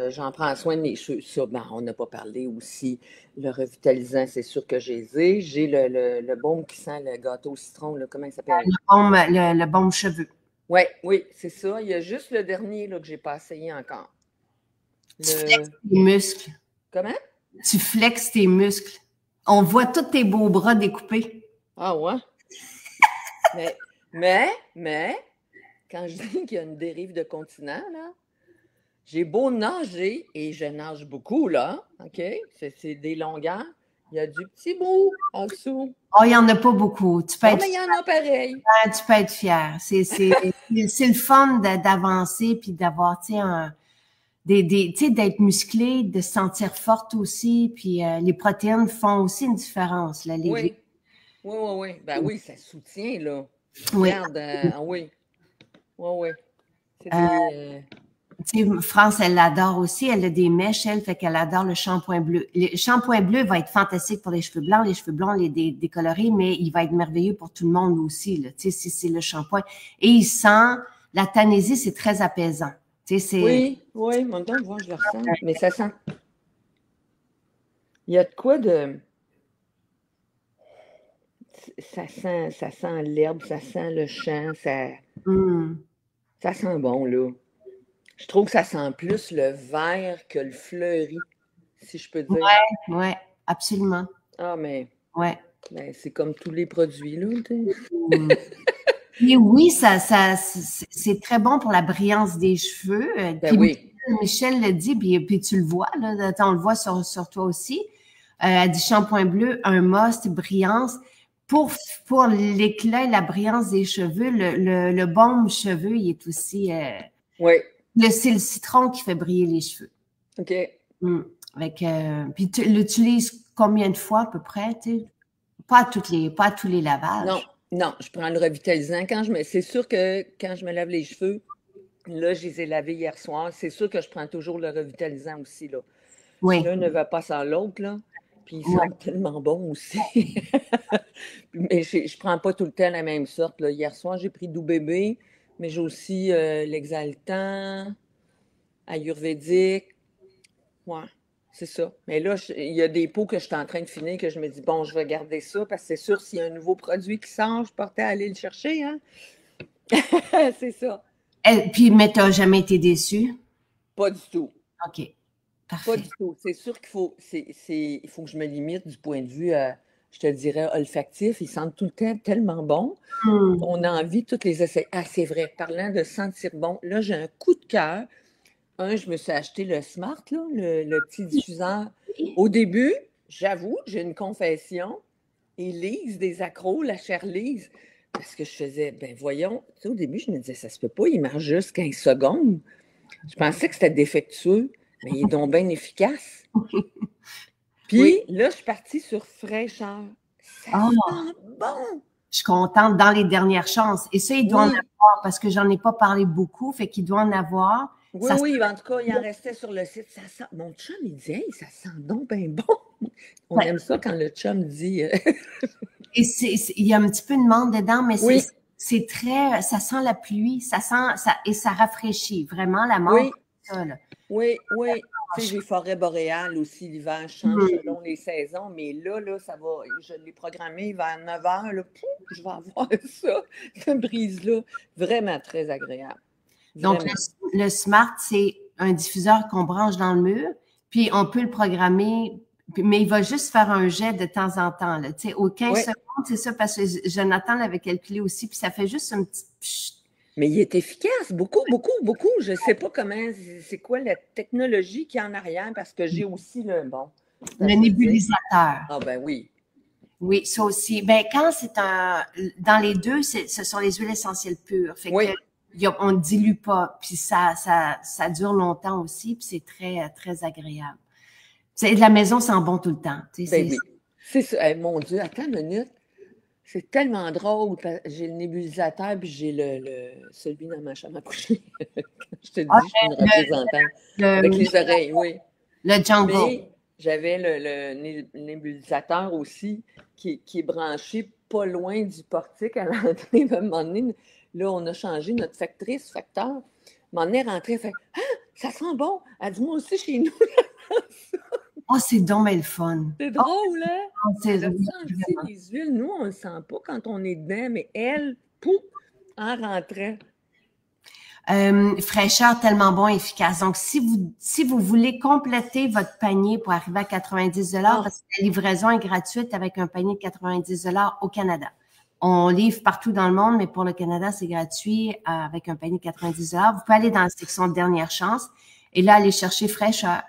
J'en prends soin de mes cheveux. Ça, ben, on n'a pas parlé aussi. Le revitalisant, c'est sûr que j'ai. J'ai le baume qui sent le gâteau au citron, là, comment il s'appelle? Le baume cheveux. Oui, c'est ça. Il y a juste le dernier là, que j'ai pas essayé encore. Tu flexes tes muscles. Comment? Tu flexes tes muscles. On voit tous tes beaux bras découpés. Ah ouais? mais, quand je dis qu'il y a une dérive de continent, là, j'ai beau nager, et je nage beaucoup, là, OK? C'est des longueurs. Il y a du petit bout en dessous. Oh, il n'y en a pas beaucoup. Mais il y en a pareil. Tu peux être fier. C'est le fun d'avancer puis d'avoir, tu sais, d'être musclé, de se sentir forte aussi. Puis les protéines font aussi une différence. Là, oui. Ben oui, ça soutient, là. Oui. Regarde, oui. Oui. Tu sais, France, elle l'adore aussi. Elle a des mèches, elle, fait qu'elle adore le shampoing bleu. Le shampoing bleu va être fantastique pour les cheveux blancs, les décolorés, mais il va être merveilleux pour tout le monde aussi, là, tu sais, si c'est le shampoing. Et il sent, la Tanésie, c'est très apaisant. Tu sais, c'est, Oui, oui, mon temps, moi, je le ressens. Mais ça sent. Il y a de quoi de. Ça sent l'herbe, ça sent le champ, ça sent bon, là. Je trouve que ça sent plus le vert que le fleuri, si je peux dire. ouais, absolument. Ah, mais Ouais. c'est comme tous les produits, là. Et oui, c'est très bon pour la brillance des cheveux. Ben Puis oui. Michel le dit, puis tu le vois, là, on le voit sur toi aussi. Elle dit shampoing bleu, un must, brillance. Pour l'éclat et la brillance des cheveux, le baume cheveux, il est aussi. Oui. C'est le citron qui fait briller les cheveux. OK. Puis tu l'utilises combien de fois à peu près? Pas à tous les lavages. Non, non, je prends le revitalisant. C'est sûr que quand je me lave les cheveux, là, je les ai lavés hier soir. C'est sûr que je prends toujours le revitalisant aussi, là. Oui. L'un ne va pas sans l'autre, là. Puis ils sentent tellement bon aussi. Mais je ne prends pas tout le temps la même sorte, là. Hier soir, j'ai pris Doux Bébé, mais j'ai aussi l'exaltant, ayurvédique. Ouais, c'est ça. Mais là, il y a des pots que je suis en train de finir que je me dis, bon, je vais garder ça parce que c'est sûr, s'il y a un nouveau produit qui sort, je portais à aller le chercher, hein? C'est ça. Puis, mais tu n'as jamais été déçu? Pas du tout. OK. Parfait. Pas du tout. C'est sûr qu'il faut, il faut que je me limite du point de vue, je te dirais, olfactif. Ils sentent tout le temps tellement bon. On a envie de toutes les essayer. Ah, c'est vrai. Parlant de sentir bon, là, j'ai un coup de cœur. Je me suis acheté le Smart, là, le petit diffuseur. Au début, j'avoue, j'ai une confession. Et Lise des accros, la chère Lise, parce que je faisais, ben voyons, tu sais, au début, je me disais, ça se peut pas, il marche juste 15 secondes. Je pensais que c'était défectueux, mais il est donc bien efficace. Puis là, je suis partie sur fraîcheur. Ça sent bon! Je suis contente dans les dernières chances. Et ça, il doit en avoir parce que j'en ai pas parlé beaucoup, fait qu'il doit en avoir. Oui, en tout cas, il en restait sur le site. Ça sent... Mon chum, il dit, hey, ça sent donc bien bon. On aime ça quand le chum dit. Et il y a un petit peu de menthe dedans, mais c'est très, ça sent la pluie, ça rafraîchit vraiment la menthe. Oui. Tu sais, j'ai forêt boréale aussi, l'hiver change selon les saisons, mais là, ça va, je l'ai programmé vers 9 h, là, je vais avoir ça, cette brise-là, vraiment très agréable. Vraiment. Donc, le Smart, c'est un diffuseur qu'on branche dans le mur, puis on peut le programmer, mais il va juste faire un jet de temps en temps, là, tu sais, aux 15 secondes, c'est ça, parce que Jonathan l'avait calculé aussi, puis ça fait juste un petit pchit. Mais il est efficace, beaucoup. Je ne sais pas comment, c'est quoi la technologie qui est en arrière, parce que j'ai aussi le nébulisateur. Ah ben oui. Oui, ça aussi. Ben, quand c'est dans les deux, ce sont les huiles essentielles pures. Fait que, on ne dilue pas, puis ça dure longtemps aussi, puis c'est très, très agréable. De la maison sent bon tout le temps. Ben oui. C'est ça. Hey, mon Dieu, attends une minute. C'est tellement drôle. J'ai le nébulisateur, puis j'ai celui dans ma chambre à coucher. Je te dis, je suis une représentante. Avec les oreilles, oui. Le jungle. Mais j'avais le nébulisateur aussi qui est branché pas loin du portique à l'entrée. À un moment donné, là, on a changé notre facteur. À un moment donné, rentrée, elle fait « Ah, ça sent bon! » Elle dit « Moi aussi, chez nous, Oh, c'est donc bien le fun. C'est drôle, hein? C'est les huiles, nous, on ne le sent pas quand on est dedans, mais elle, pouf, en rentrait. Fraîcheur tellement bon et efficace. Donc, si vous voulez compléter votre panier pour arriver à 90 parce que la livraison est gratuite avec un panier de 90 au Canada. On livre partout dans le monde, mais pour le Canada, c'est gratuit avec un panier de 90 Vous pouvez aller dans la section de dernière chance et là, aller chercher fraîcheur.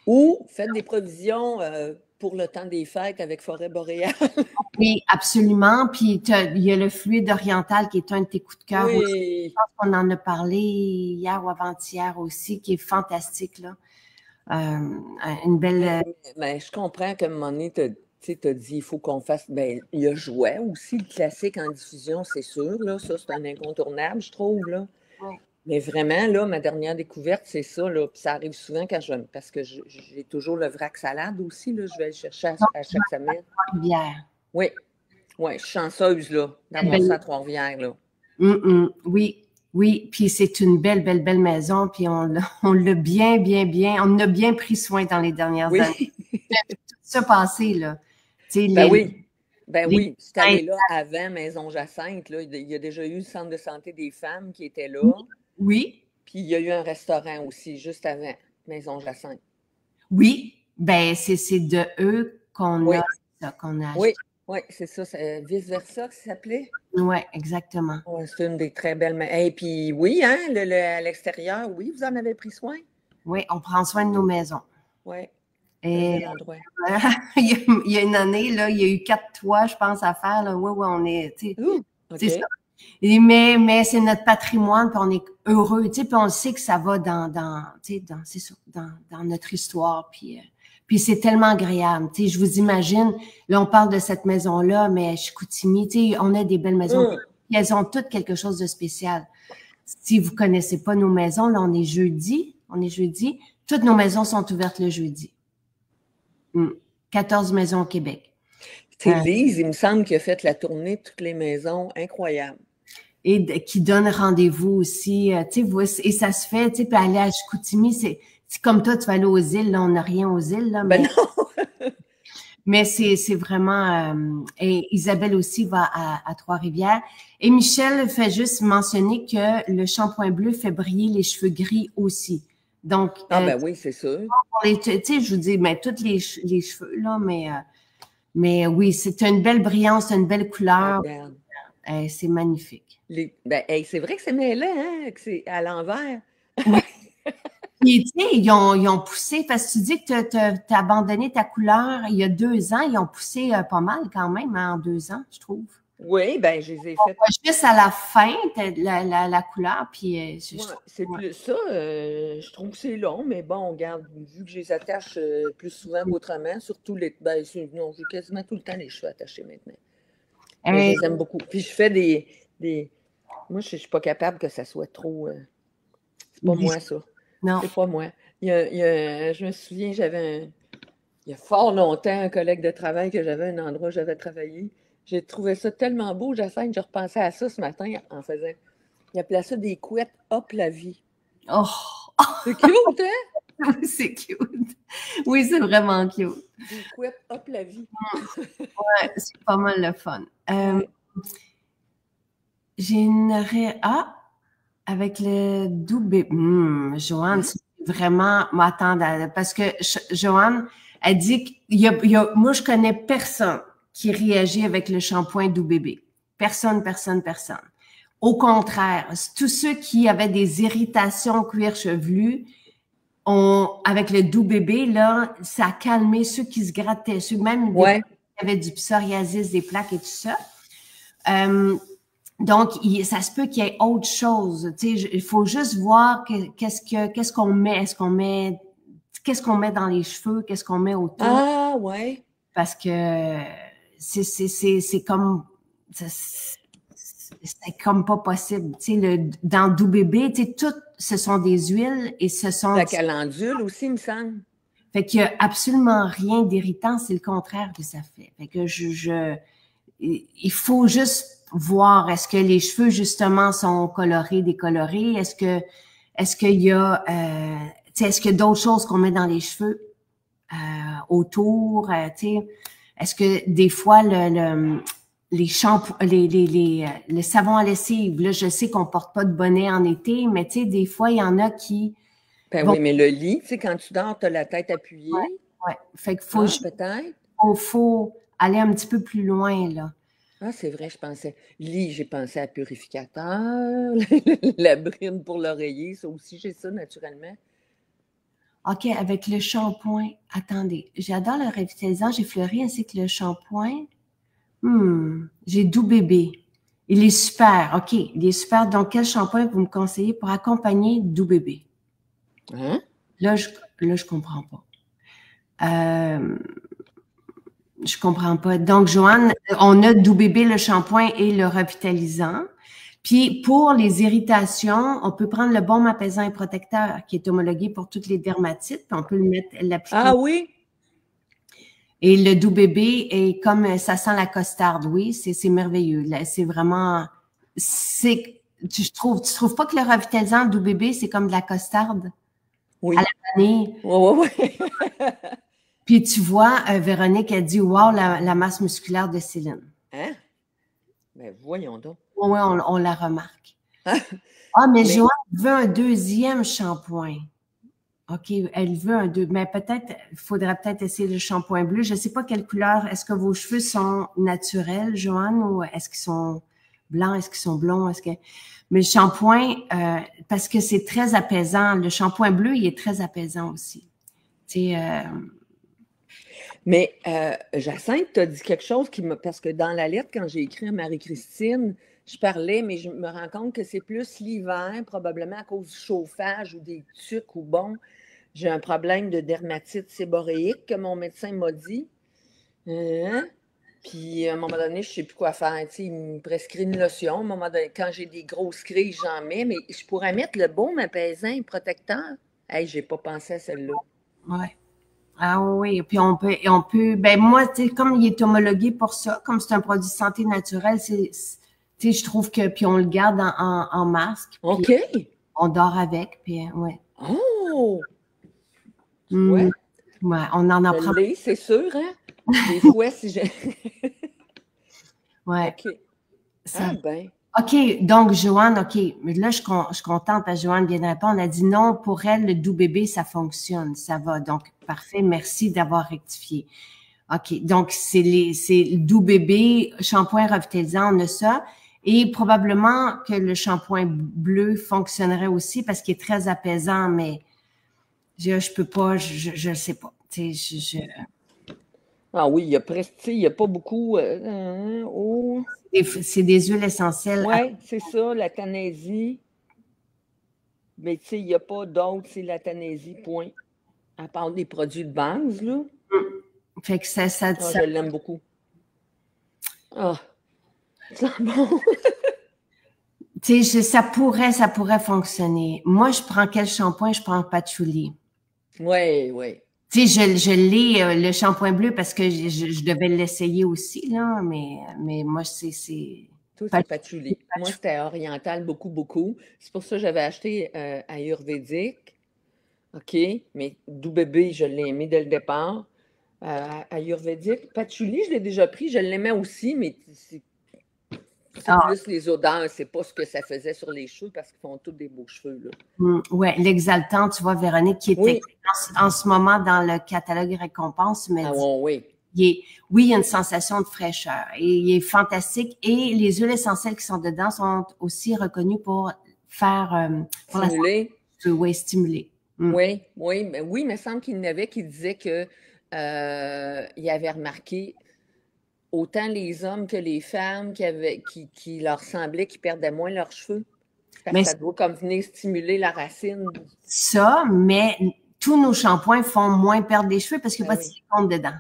Ou faites des provisions pour le temps des fêtes avec Forêt boréale. Oui, absolument. Puis, il y a le fluide oriental qui est un de tes coups de cœur aussi. Je pense qu'on en a parlé hier ou avant-hier aussi, qui est fantastique, là. Une belle... Mais je comprends qu'à un moment donné, tu as dit il faut qu'on fasse... Ben, il y a Jouet aussi, le classique en diffusion, c'est sûr, là. Ça, c'est un incontournable, je trouve, là. Oui. Mais vraiment, là, ma dernière découverte, c'est ça, là. Puis ça arrive souvent quand parce que j'ai toujours le vrac salade aussi, là. Je vais le chercher à chaque semaine. Trois-Rivières. Oui, oui, je suis chanceuse, là, d'avoir ça à Trois-Rivières, là. Oui, oui. Puis c'est une belle, belle, belle maison. Puis on l'a bien, bien, bien. On en a bien pris soin dans les dernières années. Oui. Tout ça passé, là. Tu sais, Ben oui. Ben les- oui, je suis allée là avant Maison Jacinthe, là. Il y a déjà eu le centre de santé des femmes qui était là. Oui, Puis il y a eu un restaurant aussi, juste avant Maison Jacinthe. oui. Ben, c'est de eux qu'on Oui, a ça, qu'on a oui, acheté. oui, c'est ça, vice-versa que ça s'appelait. Oui, exactement. Ouais, c'est une des très belles. Et puis oui, hein, à l'extérieur, oui, vous en avez pris soin. Oui, on prend soin de nos maisons. Oui, c'est un Et bel endroit. il y a une année, là, il y a eu 4 toits, je pense, à faire. Là. Oui, oui, on est, Ouh, c'est OK. ça. Mais c'est notre patrimoine, puis on est heureux, tu sais, puis on sait que ça va c'est ça, dans notre histoire, puis c'est tellement agréable, tu sais, je vous imagine, là, on parle de cette maison-là, mais Chicoutimi, tu sais, on a des belles maisons, puis elles ont toutes quelque chose de spécial. Si vous connaissez pas nos maisons, là, on est jeudi, toutes nos maisons sont ouvertes le jeudi. 14 maisons au Québec. C'est Lise, il me semble, qui a fait la tournée de toutes les maisons. Incroyable. Et qui donne rendez-vous aussi, tu sais, et ça se fait, tu sais, puis aller à Chicoutimi, c'est comme toi, tu vas aller aux îles, là, on n'a rien aux îles, là, Ben non! mais c'est vraiment, et Isabelle aussi va à Trois-Rivières. Et Michel fait juste mentionner que le shampoing bleu fait briller les cheveux gris aussi. Donc, Ah ben oui, c'est sûr. tu sais, je vous dis, mais tous les cheveux, là, mais oui, c'est une belle brillance, c'est une belle couleur. Regarde. C'est magnifique. Ben, hey, c'est vrai que c'est mêlant, hein, que c'est à l'envers. Oui. Puis, tu sais, ils ont poussé, parce que tu dis que tu as abandonné ta couleur il y a 2 ans, ils ont poussé pas mal quand même, hein, en 2 ans, je trouve. Oui, ben je les ai faites. Juste à la fin, la couleur, puis Ouais, c'est plus ça. Je trouve que c'est long, mais bon, regarde, vu que je les attache plus souvent qu'autrement, surtout les. Ben, non, j'ai quasiment tout le temps les cheveux attachés maintenant. Mais je les aime beaucoup. Puis je fais des. Moi, je ne suis pas capable que ça soit trop. C'est pas moi, ça. Non. C'est pas moi. Je me souviens, il y a fort longtemps, un collègue de travail que j'avais un endroit où j'avais travaillé. J'ai trouvé ça tellement beau, Jacinthe, je repensais à ça ce matin en faisant. Il appelait ça des couettes hop la vie. Oh! C'est cute, hein? C'est cute. Oui, c'est vraiment cute. Des couettes hop la vie. Ouais, c'est pas mal le fun. Ouais. J'ai une avec le double. Joanne, c'est vraiment m'attendre parce que Joanne a dit qu'il y a, moi, je connais personne qui réagit avec le shampoing doux bébé. Personne, personne, personne. Au contraire, tous ceux qui avaient des irritations au cuir chevelu, avec le doux bébé, là, ça a calmé ceux qui se grattaient, ceux même qui avaient du psoriasis, des plaques et tout ça. Donc, ça se peut qu'il y ait autre chose. Tu sais, il faut juste voir qu'est-ce qu'on met. Qu'est-ce qu'on met dans les cheveux, qu'est-ce qu'on met autour. Ah, ouais. Parce que c'est comme, c'est comme pas possible. Tu sais, dans Doux Bébé, tu sais, tout, ce sont des huiles et ce sont. La calendule aussi, il me semble. Fait qu'il y a absolument rien d'irritant, c'est le contraire que ça fait. Fait que il faut juste voir, est-ce que les cheveux, justement, sont colorés, décolorés? Est-ce qu'il y a, est-ce qu'il y a d'autres choses qu'on met dans les cheveux, autour, tu sais? Est-ce que des fois, les shampoings, le savon à lessive, là, je sais qu'on porte pas de bonnet en été, mais tu sais, des fois, il y en a qui. Ben oui, mais le lit, tu sais, quand tu dors, tu as la tête appuyée. Ouais. Fait qu'il faut, peut-être. Faut aller un petit peu plus loin, là. Ah, c'est vrai, je pensais. Lit, j'ai pensé à purificateur, la brine pour l'oreiller, ça aussi, j'ai ça naturellement. OK, avec le shampoing. Attendez, j'adore le revitalisant, j'ai fleuri ainsi que le shampoing. J'ai Doux Bébé. Il est super. OK, il est super. Donc, quel shampoing vous me conseillez pour accompagner Doux Bébé? Hein? Là, je comprends pas. Je comprends pas. Donc, Joanne, on a Doux Bébé, le shampoing et le revitalisant. Puis, pour les irritations, on peut prendre le baume apaisant et protecteur qui est homologué pour toutes les dermatites, puis on peut l'appliquer. Ah oui? Et le doux bébé est comme ça sent la costarde, oui, c'est merveilleux. C'est vraiment, tu trouves pas que le revitalisant doux bébé, c'est comme de la costarde? Oui. À la vanille. Oui. Puis tu vois, Véronique a dit, wow, la masse musculaire de Céline. Hein? Mais voyons donc. Oui, on la remarque. Mais Joanne veut un deuxième shampoing. OK, elle veut un deux, mais peut-être, il faudrait peut-être essayer le shampoing bleu. Je ne sais pas quelle couleur. Est-ce que vos cheveux sont naturels, Joanne, ou est-ce qu'ils sont blancs, est-ce qu'ils sont blonds, mais le shampoing, parce que c'est très apaisant. Le shampoing bleu, il est très apaisant aussi. Mais Jacinthe, tu as dit quelque chose parce que dans la lettre, quand j'ai écrit à Marie-Christine, je parlais, mais je me rends compte que c'est plus l'hiver, probablement à cause du chauffage ou des tuques ou bon. J'ai un problème de dermatite séboréique que mon médecin m'a dit. Puis à un moment donné, je ne sais plus quoi faire. Il me prescrit une lotion. À un moment donné, quand j'ai des grosses crises, j'en mets, mais je pourrais mettre le baume apaisant et protecteur. Hey, j'ai pas pensé à celle-là. Oui. Ah oui, puis on peut, ben moi, comme il est homologué pour ça, comme c'est un produit de santé naturelle, je trouve que, puis on le garde en masque. OK. On dort avec, puis ouais. Oh! Ouais, on en apprend. C'est sûr, hein? Des fois, si j'ai... Ouais. OK. Ah ben. OK, donc Joanne, OK, mais là, je suis contente parce que Joanne vient de répondre. Elle a dit non, pour elle, le doux bébé, ça fonctionne, ça va. Donc, parfait, merci d'avoir rectifié. OK, donc c'est le doux bébé, shampoing revitalisant, on a ça. Et probablement que le shampoing bleu fonctionnerait aussi parce qu'il est très apaisant, mais je peux pas, je ne sais pas. Ah oui, il y a pas beaucoup. C'est des huiles essentielles. Oui, c'est ça, la Tanaisie. Mais tu sais, il n'y a pas d'autres, c'est la Tanaisie, point. À part des produits de base, là. Fait que je l'aime beaucoup. Ah, c'est bon. Tu sais, ça pourrait fonctionner. Moi, je prends quel shampoing? Je prends patchouli. Oui. Tu sais, je l'ai, le shampoing bleu, parce que je devais l'essayer aussi, là, mais moi, c'est... Toi, c'est patchouli. Moi, c'était oriental, beaucoup. C'est pour ça que j'avais acheté ayurvédique. OK, mais doux bébé, je l'ai aimé dès le départ. Ayurvédique. Patchouli, je l'ai déjà pris. Je l'aimais aussi, mais c'est plus les odeurs. C'est pas ce que ça faisait sur les cheveux parce qu'ils font tous des beaux cheveux, là. Oui, l'exaltant, tu vois, Véronique, qui est en ce moment dans le catalogue récompense, mais oui. Il y a une sensation de fraîcheur et il est fantastique. Et les huiles essentielles qui sont dedans sont aussi reconnues pour faire... stimuler. Oui, stimuler. Oui, mais il me semble qu'il y en avait qui disaient que il avait remarqué autant les hommes que les femmes qui leur semblait qu'ils perdaient moins leurs cheveux. Parce que ça doit comme venir stimuler la racine. Ça, mais tous nos shampoings font moins perdre des cheveux parce qu'il n'y a pas de silicone dedans.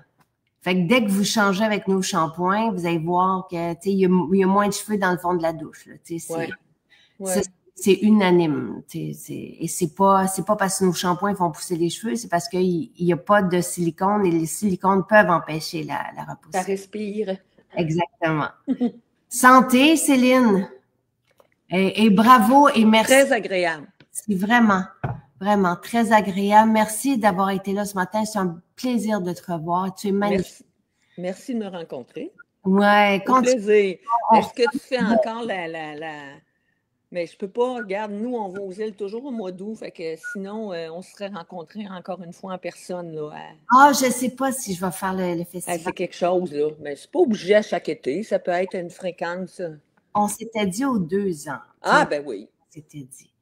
Fait que dès que vous changez avec nos shampoings, vous allez voir que il y a moins de cheveux dans le fond de la douche. C'est unanime. Et c'est pas parce que nos shampoings font pousser les cheveux, c'est parce qu'il n'y a pas de silicone et les silicones peuvent empêcher la repousse. Ça respire. Exactement. Santé, Céline. Et bravo et merci. Très agréable. C'est vraiment très agréable. Merci d'avoir été là ce matin. C'est un plaisir de te revoir. Tu es magnifique. Merci de me rencontrer. Ouais, plaisir. Est-ce que tu fais encore Mais je peux pas, regarde, nous, on va aux îles toujours au mois d'août, fait que sinon, on se serait rencontrés encore une fois en personne, là. Je sais pas si je vais faire le festival. C'est quelque chose, là. Mais c'est pas obligé à chaque été. Ça peut être une fréquence. On s'était dit aux 2 ans. Ben oui. On s'était dit.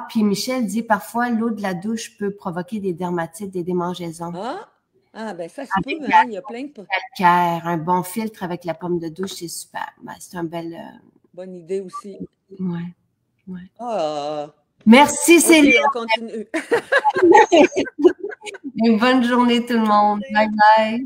Puis Michel dit parfois l'eau de la douche peut provoquer des dermatites, des démangeaisons. Ben ça se peut, hein? Il y a plein de... calcaire, un bon filtre avec la pomme de douche, c'est super. C'est un bel... Bonne idée aussi. Ouais. Merci, Céline. On continue. Une bonne journée tout le monde. Bye bye.